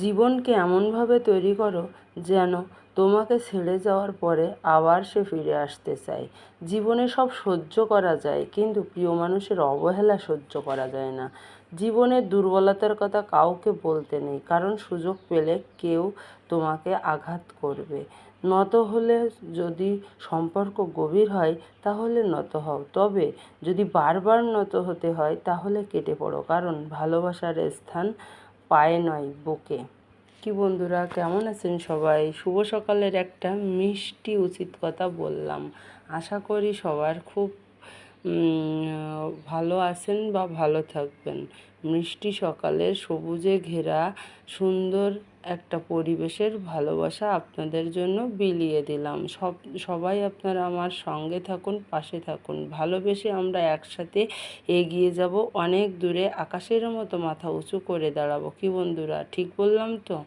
জীবনকে এমনভাবে তৈরি করো যেন তোমাকে ছেড়ে যাওয়ার পরে আবার সে ফিরে আসতে চায়। জীবনে সব সহ্য করা যায়, কিন্তু প্রিয় মানুষের অবহেলা সহ্য করা যায় না। জীবনের দুর্বলতার কথা কাউকে বলতে নেই, কারণ সুযোগ পেলে কেউ তোমাকে আঘাত করবে। নত হলে যদি সম্পর্ক গভীর হয় তাহলে নত হও, তবে যদি বারবার নত হতে হয় তাহলে কেটে পড়ো, কারণ ভালোবাসার স্থান পায়ে নয়, বুকে। কি বন্ধুরা, কেমন আছেন সবাই? শুভ সকালের একটা মিষ্টি উচিত কথা বললাম। আশা করি সবার খুব ভালো আছেন বা ভালো থাকবেন। মিষ্টি সকালের সবুজে ঘেরা সুন্দর একটা পরিবেশের ভালোবাসা আপনাদের জন্য বিলিয়ে দিলাম। সবাই আপনারা আমার সঙ্গে থাকুন, পাশে থাকুন। ভালোবেসে আমরা একসাথে এগিয়ে যাব, অনেক দূরে আকাশের মতো মাথা উঁচু করে দাঁড়াবো। কি বন্ধুরা, ঠিক বললাম তো?